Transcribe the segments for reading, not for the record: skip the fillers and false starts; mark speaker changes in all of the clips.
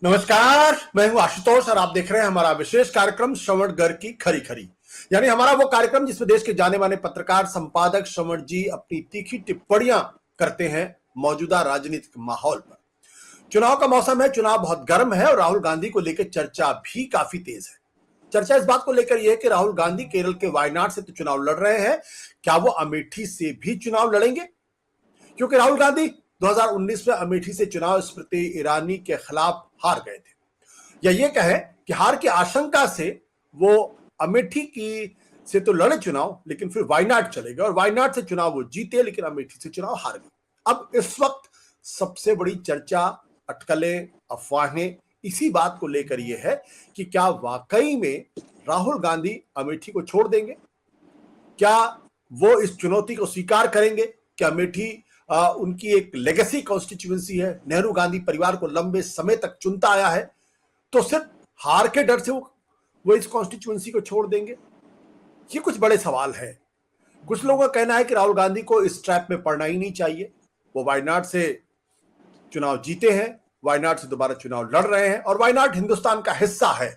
Speaker 1: नमस्कार, मैं हूं आशुतोष और आप देख रहे हैं हमारा विशेष कार्यक्रम श्रवण घर की खरी खरी। यानी हमारा वो कार्यक्रम जिसमें देश के जाने माने पत्रकार संपादक श्रवण जी अपनी तीखी टिप्पणियां करते हैं मौजूदा राजनीतिक माहौल पर। चुनाव का मौसम है, चुनाव बहुत गर्म है और राहुल गांधी को लेकर चर्चा भी काफी तेज है। चर्चा इस बात को लेकर यह है कि राहुल गांधी केरल के वायनाड से तो चुनाव लड़ रहे हैं, क्या वो अमेठी से भी चुनाव लड़ेंगे? क्योंकि राहुल गांधी 2019 में अमेठी से चुनाव स्मृति ईरानी के खिलाफ हार गए थे, या ये कहें कि हार की आशंका से वो अमेठी की से तो लड़े चुनाव, लेकिन फिर वायनाड चले गए और वायनाड से चुनाव वो जीते, लेकिन अमेठी से चुनाव हार गए। अब इस वक्त सबसे बड़ी चर्चा, अटकलें, अफवाहें इसी बात को लेकर ये है कि क्या वाकई में राहुल गांधी अमेठी को छोड़ देंगे? क्या वो इस चुनौती को स्वीकार करेंगे कि अमेठी उनकी एक लेगेसी कॉन्स्टिट्यूएंसी है, नेहरू गांधी परिवार को लंबे समय तक चुनता आया है, तो सिर्फ हार के डर से वो इस कॉन्स्टिट्यूएंसी को छोड़ देंगे? ये कुछ बड़े सवाल है। कुछ लोगों का कहना है कि राहुल गांधी को इस ट्रैप में पड़ना ही नहीं चाहिए। वो वायनाड से चुनाव जीते हैं, वायनाड से दोबारा चुनाव लड़ रहे हैं और वायनाड हिंदुस्तान का हिस्सा है,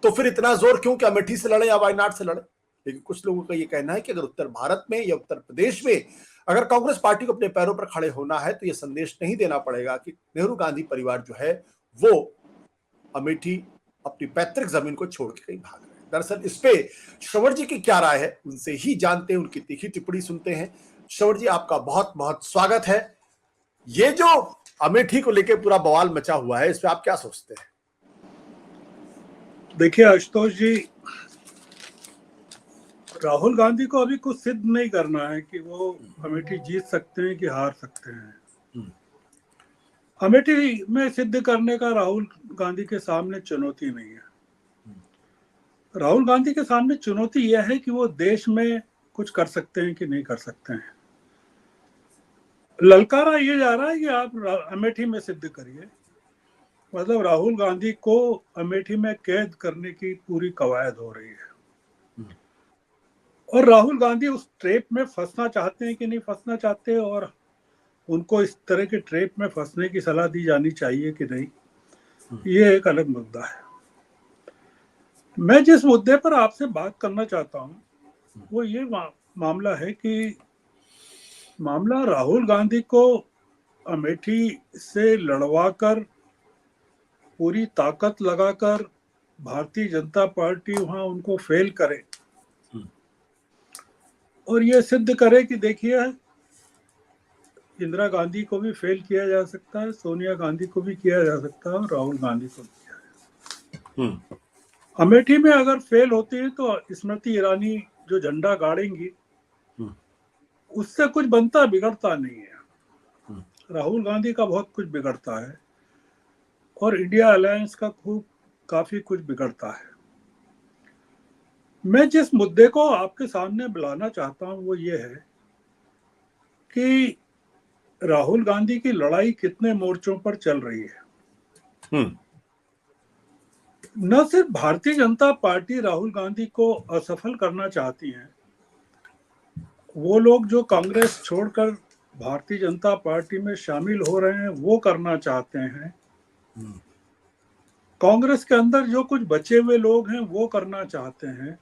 Speaker 1: तो फिर इतना जोर क्यों कि अमेठी से लड़े या वायनाड से लड़े? लेकिन कुछ लोगों का यह कहना है कि अगर उत्तर भारत में या उत्तर प्रदेश में अगर कांग्रेस पार्टी को अपने पैरों पर खड़े होना है तो यह संदेश नहीं देना पड़ेगा कि नेहरू गांधी परिवार जो है वो अमेठी अपनी पैतृक जमीन को छोड़ के कहीं भाग रहे हैं। दरअसल इस पे श्रवण जी की क्या राय है, उनसे ही जानते हैं, उनकी तीखी टिप्पणी सुनते हैं। श्रवण जी, आपका बहुत बहुत स्वागत है। ये जो अमेठी को लेकर पूरा बवाल मचा हुआ है, इस पे आप क्या सोचते हैं?
Speaker 2: देखिए आशुतोष जी, राहुल गांधी को अभी कुछ सिद्ध नहीं करना है कि वो अमेठी जीत सकते हैं कि हार सकते हैं। अमेठी में सिद्ध करने का राहुल गांधी के सामने चुनौती नहीं है। राहुल गांधी के सामने चुनौती यह है कि वो देश में कुछ कर सकते हैं कि नहीं कर सकते हैं। ललकारा ये जा रहा है कि आप अमेठी में सिद्ध करिए, मतलब राहुल गांधी को अमेठी में कैद करने की पूरी कवायद हो रही है। और राहुल गांधी उस ट्रैप में फंसना चाहते हैं कि नहीं फंसना चाहते, और उनको इस तरह के ट्रैप में फंसने की सलाह दी जानी चाहिए कि नहीं, ये एक अलग मुद्दा है। मैं जिस मुद्दे पर आपसे बात करना चाहता हूं वो ये मामला है कि मामला राहुल गांधी को अमेठी से लड़वाकर पूरी ताकत लगाकर भारतीय जनता पार्टी वहां उनको फेल करे और ये सिद्ध करे कि देखिए इंदिरा गांधी को भी फेल किया जा सकता है, सोनिया गांधी को भी किया जा सकता है और राहुल गांधी को भी किया जा सकता है। अमेठी में अगर फेल होती है तो स्मृति ईरानी जो झंडा गाड़ेंगी उससे कुछ बनता बिगड़ता नहीं है। राहुल गांधी का बहुत कुछ बिगड़ता है और इंडिया अलायंस का काफी कुछ बिगड़ता है। मैं जिस मुद्दे को आपके सामने बुलाना चाहता हूं वो ये है कि राहुल गांधी की लड़ाई कितने मोर्चों पर चल रही है। न सिर्फ भारतीय जनता पार्टी राहुल गांधी को असफल करना चाहती है, वो लोग जो कांग्रेस छोड़कर भारतीय जनता पार्टी में शामिल हो रहे हैं वो करना चाहते हैं, कांग्रेस के अंदर जो कुछ बचे हुए लोग हैं वो करना चाहते हैं।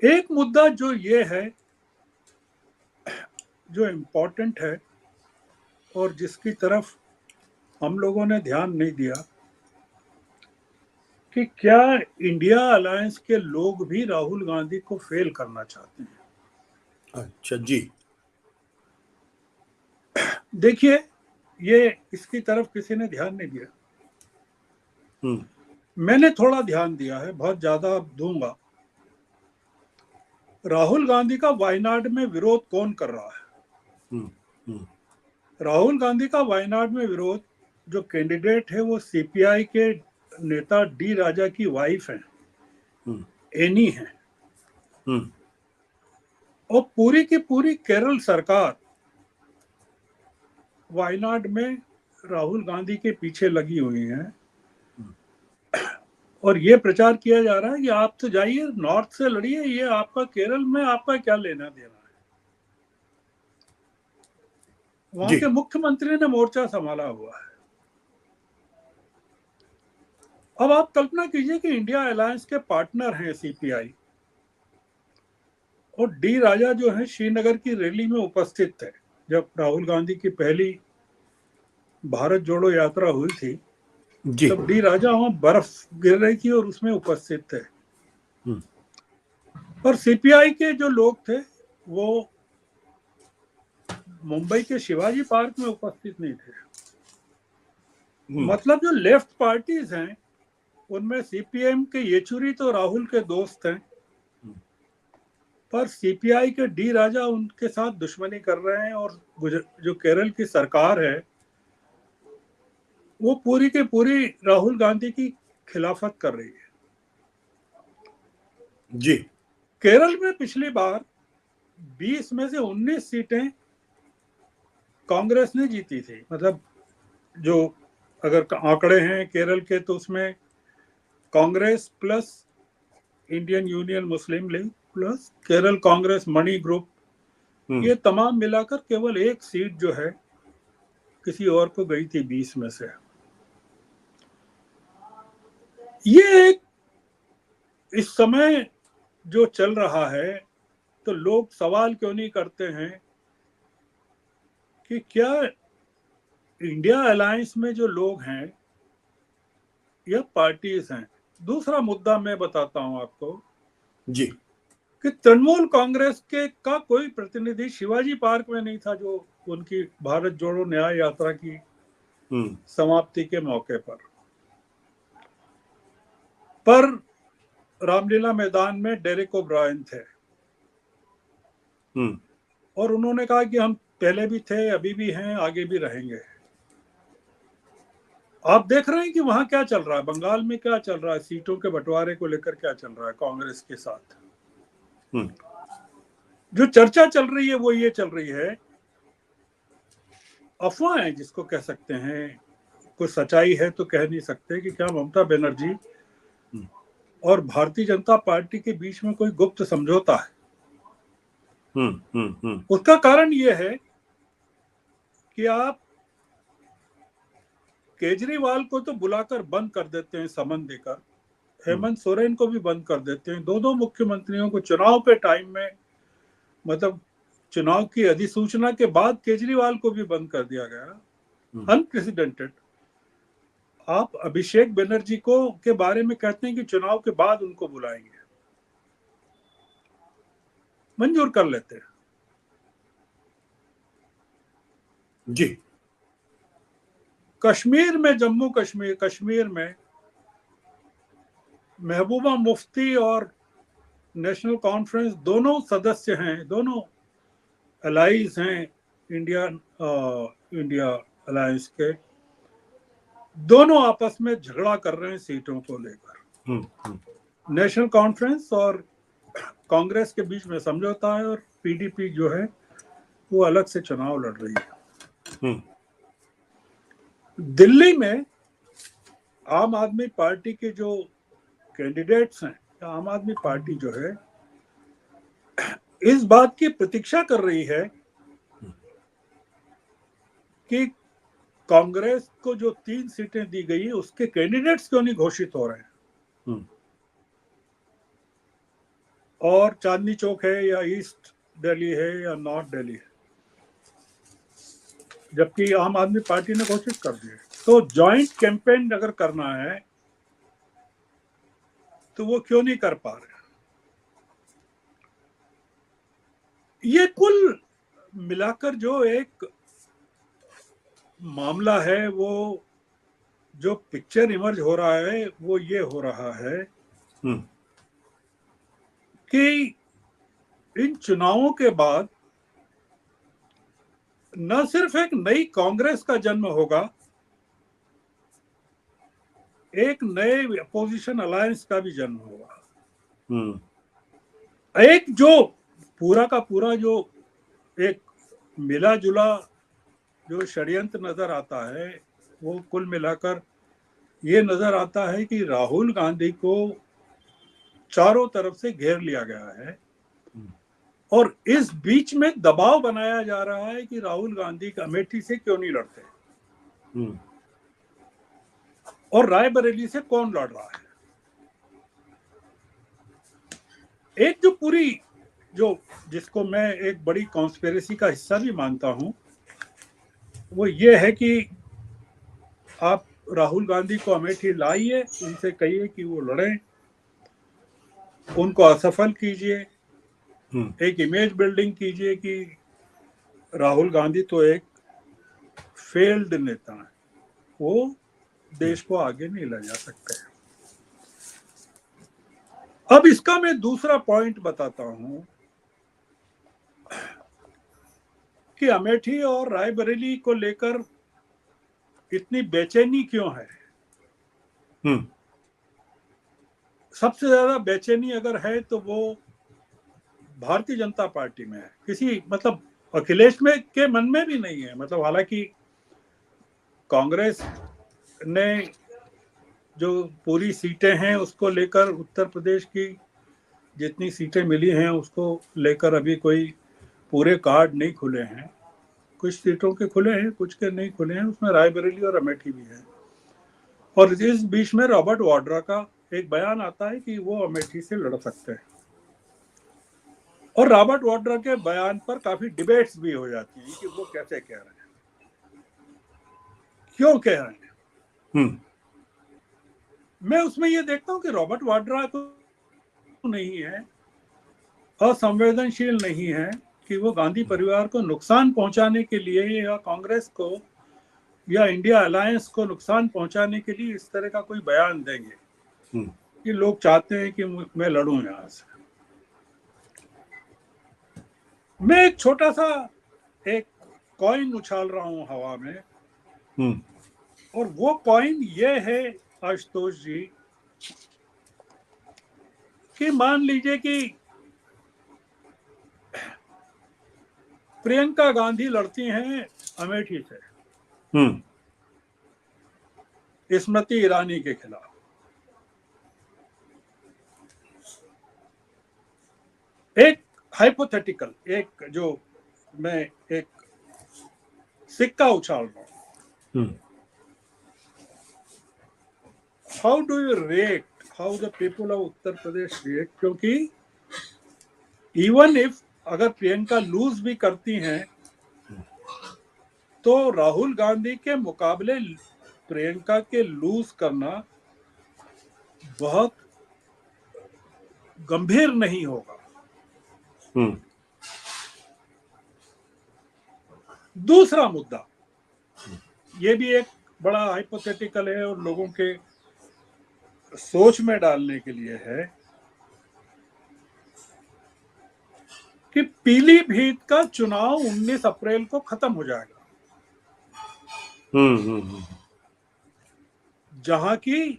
Speaker 2: एक मुद्दा जो ये है, जो इम्पोर्टेंट है और जिसकी तरफ हम लोगों ने ध्यान नहीं दिया, कि क्या इंडिया अलायंस के लोग भी राहुल गांधी को फेल करना चाहते हैं।
Speaker 1: अच्छा जी,
Speaker 2: देखिए ये इसकी तरफ किसी ने ध्यान नहीं दिया। मैंने थोड़ा ध्यान दिया है, बहुत ज्यादा दूंगा। राहुल गांधी का वायनाड में विरोध कौन कर रहा है? राहुल गांधी का वायनाड में विरोध जो कैंडिडेट है वो सीपीआई के नेता डी राजा की वाइफ है, एनी है। और पूरी की पूरी केरल सरकार वायनाड में राहुल गांधी के पीछे लगी हुई है और ये प्रचार किया जा रहा है कि आप तो जाइए नॉर्थ से लड़िए, ये आपका केरल में आपका क्या लेना देना है। वहां के मुख्यमंत्री ने मोर्चा संभाला हुआ है। अब आप कल्पना कीजिए कि इंडिया अलायंस के पार्टनर हैं सीपीआई, और डी राजा जो है श्रीनगर की रैली में उपस्थित थे। जब राहुल गांधी की पहली भारत जोड़ो यात्रा हुई थी,
Speaker 1: जी।
Speaker 2: तब डी राजा वहां बर्फ गिर रही थी और उसमें उपस्थित थे। पर सीपीआई के जो लोग थे वो मुंबई के शिवाजी पार्क में उपस्थित नहीं थे। मतलब जो लेफ्ट पार्टीज हैं उनमें सीपीएम के येचुरी तो राहुल के दोस्त हैं, पर सीपीआई के डी राजा उनके साथ दुश्मनी कर रहे हैं, और जो केरल की सरकार है वो पूरी की पूरी राहुल गांधी की खिलाफत कर रही है।
Speaker 1: जी।
Speaker 2: केरल में पिछली बार 20 में से 19 सीटें कांग्रेस ने जीती थी। मतलब जो अगर आंकड़े हैं केरल के, तो उसमें कांग्रेस प्लस इंडियन यूनियन मुस्लिम लीग प्लस केरल कांग्रेस मणि ग्रुप, ये तमाम मिलाकर केवल एक सीट जो है किसी और को गई थी 20 में से। ये एक इस समय जो चल रहा है, तो लोग सवाल क्यों नहीं करते हैं कि क्या इंडिया अलायंस में जो लोग हैं या पार्टीज हैं। दूसरा मुद्दा मैं बताता हूं आपको
Speaker 1: जी।
Speaker 2: कि तृणमूल कांग्रेस के का कोई प्रतिनिधि शिवाजी पार्क में नहीं था, जो उनकी भारत जोड़ो न्याय यात्रा की समाप्ति के मौके पर रामलीला मैदान में डेरेक ओब्रायन थे, और उन्होंने कहा कि हम पहले भी थे, अभी भी हैं, आगे भी रहेंगे। आप देख रहे हैं कि वहां क्या चल रहा है, बंगाल में क्या चल रहा है, सीटों के बंटवारे को लेकर क्या चल रहा है कांग्रेस के साथ। जो चर्चा चल रही है वो ये चल रही है, अफवाह है जिसको कह सकते हैं, कुछ सच्चाई है तो कह नहीं सकते, कि क्या ममता बनर्जी और भारतीय जनता पार्टी के बीच में कोई गुप्त समझौता है। उसका कारण यह है कि आप केजरीवाल को तो बुलाकर बंद कर देते हैं समन देकर, हेमंत सोरेन को भी बंद कर देते हैं, दो मुख्यमंत्रियों को चुनाव के टाइम में, मतलब चुनाव की अधिसूचना के बाद केजरीवाल को भी बंद कर दिया गया, अनप्रेसिडेंटेड। आप अभिषेक बनर्जी को के बारे में कहते हैं कि चुनाव के बाद उनको बुलाएंगे, मंजूर कर लेते हैं।
Speaker 1: जी।
Speaker 2: कश्मीर में, जम्मू कश्मीर में महबूबा मुफ्ती और नेशनल कॉन्फ्रेंस दोनों सदस्य हैं, दोनों अलाइज हैं इंडिया अलायंस के, दोनों आपस में झगड़ा कर रहे हैं सीटों को लेकर। नेशनल कॉन्फ्रेंस और कांग्रेस के बीच में समझौता है, और पीडीपी जो है वो अलग से चुनाव लड़ रही है। दिल्ली में आम आदमी पार्टी के जो कैंडिडेट्स हैं, आम आदमी पार्टी जो है इस बात की प्रतीक्षा कर रही है कि कांग्रेस को जो 3 सीटें दी गई है उसके कैंडिडेट्स क्यों नहीं घोषित हो रहे हैं, और चांदनी चौक है या ईस्ट दिल्ली है या नॉर्थ दिल्ली है, जबकि आम आदमी पार्टी ने घोषित कर दिया। तो जॉइंट कैंपेन अगर करना है तो वो क्यों नहीं कर पा रहे। ये कुल मिलाकर जो एक मामला है, वो जो पिक्चर इमर्ज हो रहा है वो ये हो रहा है कि इन चुनावों के बाद न सिर्फ एक नई कांग्रेस का जन्म होगा, एक नए अपोजिशन अलायंस का भी जन्म होगा। एक जो पूरा का पूरा जो एक मिला जुला जो षड्यंत्र नजर आता है, वो कुल मिलाकर ये नजर आता है कि राहुल गांधी को चारों तरफ से घेर लिया गया है, और इस बीच में दबाव बनाया जा रहा है कि राहुल गांधी अमेठी से क्यों नहीं लड़ते और रायबरेली से कौन लड़ रहा है। एक जो पूरी जिसको मैं एक बड़ी कॉन्स्पिरेसी का हिस्सा भी मानता हूं, वो ये है कि आप राहुल गांधी को अमेठी लाइए, उनसे कहिए कि वो लड़ें, उनको असफल कीजिए, एक इमेज बिल्डिंग कीजिए कि राहुल गांधी तो एक फेल्ड नेता है, वो देश को आगे नहीं ले जा सकते। अब इसका मैं दूसरा पॉइंट बताता हूं कि अमेठी और रायबरेली को लेकर इतनी बेचैनी क्यों है। सबसे ज्यादा बेचैनी अगर है तो वो भारतीय जनता पार्टी में है, किसी मतलब अखिलेश में के मन में भी नहीं है। मतलब हालांकि कांग्रेस ने जो पूरी सीटें हैं उसको लेकर, उत्तर प्रदेश की जितनी सीटें मिली हैं उसको लेकर अभी कोई पूरे कार्ड नहीं खुले हैं, कुछ सीटों के खुले हैं, कुछ के नहीं खुले हैं, उसमें रायबरेली और अमेठी भी है। और इस बीच में रॉबर्ट वाड्रा का एक बयान आता है कि वो अमेठी से लड़ सकते हैं, और रॉबर्ट वाड्रा के बयान पर काफी डिबेट्स भी हो जाती हैं कि वो कैसे कह रहे हैं, क्यों कह रहे हैं। मैं उसमें ये देखता हूं कि रॉबर्ट वाड्रा को नहीं है, असंवेदनशील नहीं है कि वो गांधी परिवार को नुकसान पहुंचाने के लिए या कांग्रेस को या इंडिया अलायंस को नुकसान पहुंचाने के लिए इस तरह का कोई बयान देंगे कि लोग चाहते हैं कि मैं लड़ूं यहां से। मैं एक छोटा सा एक कॉइन उछाल रहा हूं हवा में, और वो कॉइन ये है आशुतोष जी कि मान लीजिए कि प्रियंका गांधी लड़ती हैं अमेठी से स्मृति ईरानी के खिलाफ। एक हाइपोथेटिकल, एक जो मैं एक सिक्का उछाल रहा हूं, how do you react, how the people of Uttar Pradesh react, क्योंकि इवन इफ अगर प्रियंका लूज भी करती हैं तो राहुल गांधी के मुकाबले प्रियंका के लूज करना बहुत गंभीर नहीं होगा। दूसरा मुद्दा ये भी एक बड़ा हाइपोथेटिकल है और लोगों के सोच में डालने के लिए है कि पीलीभीत का चुनाव 19 अप्रैल को खत्म हो जाएगा, जहां की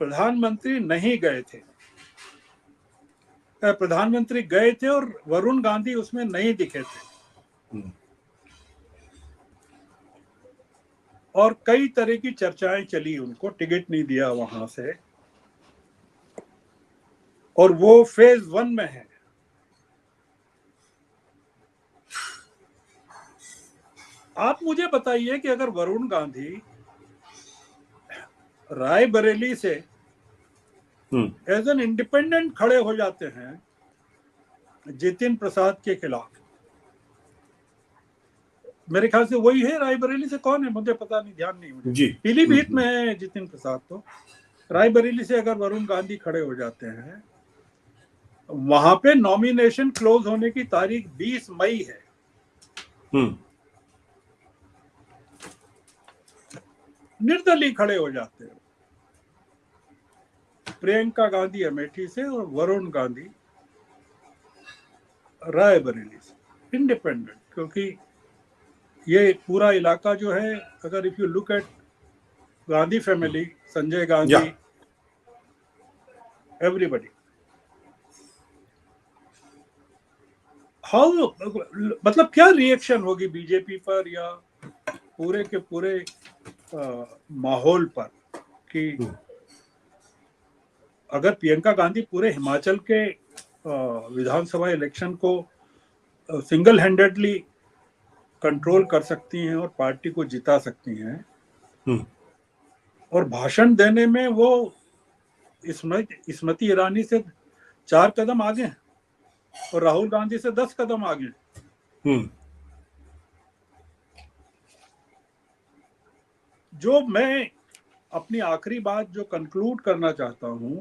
Speaker 2: प्रधानमंत्री नहीं गए थे, प्रधानमंत्री गए थे और वरुण गांधी उसमें नहीं दिखे थे, और कई तरह की चर्चाएं चली, उनको टिकट नहीं दिया वहां से, और वो फेज 1 में है। आप मुझे बताइए कि अगर वरुण गांधी रायबरेली से एज एन इंडिपेंडेंट खड़े हो जाते हैं जितिन प्रसाद के खिलाफ, मेरे ख्याल से वही है, रायबरेली से कौन है मुझे पता नहीं, ध्यान नहीं मुझे, पीलीभीत में है जितिन प्रसाद, तो रायबरेली से अगर वरुण गांधी खड़े हो जाते हैं, वहां पे नॉमिनेशन क्लोज होने की तारीख 20 मई है। निर्दलीय खड़े हो जाते हैं, प्रियंका गांधी अमेठी से और वरुण गांधी रायबरेली से, इंडिपेंडेंट, क्योंकि ये पूरा इलाका जो है, अगर if you look at Gandhi family, Sanjay Gandhi, everybody, how, मतलब क्या रिएक्शन होगी बीजेपी पर या पूरे के पूरे माहौल पर कि अगर प्रियंका गांधी पूरे हिमाचल के विधानसभा इलेक्शन को सिंगल हैंडेडली कंट्रोल कर सकती हैं और पार्टी को जिता सकती हैं। और भाषण देने में वो स्मृति ईरानी से 4 कदम आगे हैं और राहुल गांधी से 10 कदम आगे हैं। जो मैं अपनी आखिरी बात जो कंक्लूड करना चाहता हूं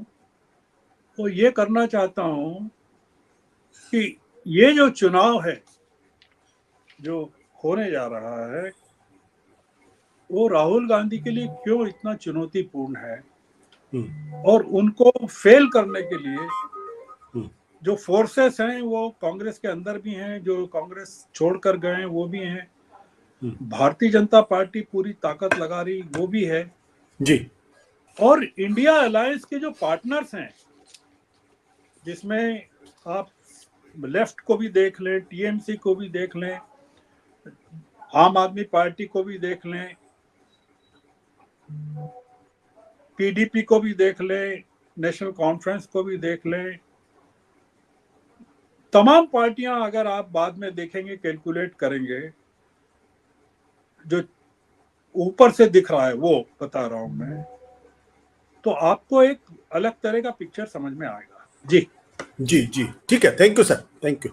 Speaker 2: वो ये करना चाहता हूं कि ये जो चुनाव है जो होने जा रहा है वो राहुल गांधी के लिए क्यों इतना चुनौतीपूर्ण है, और उनको फेल करने के लिए जो फोर्सेस हैं वो कांग्रेस के अंदर भी हैं, जो कांग्रेस छोड़कर गए हैं वो भी हैं, भारतीय जनता पार्टी पूरी ताकत लगा रही वो भी है
Speaker 1: जी,
Speaker 2: और इंडिया अलायंस के जो पार्टनर्स हैं जिसमें आप लेफ्ट को भी देख लें, टीएमसी को भी देख लें, आम आदमी पार्टी को भी देख लें, पीडीपी को भी देख लें, नेशनल कॉन्फ्रेंस को भी देख लें, तमाम पार्टियां अगर आप बाद में देखेंगे, कैलकुलेट करेंगे, जो ऊपर से दिख रहा है वो बता रहा हूं मैं, तो आपको एक अलग तरह का पिक्चर समझ में आएगा। जी
Speaker 1: जी, जी, ठीक है। Thank you sir, thank you.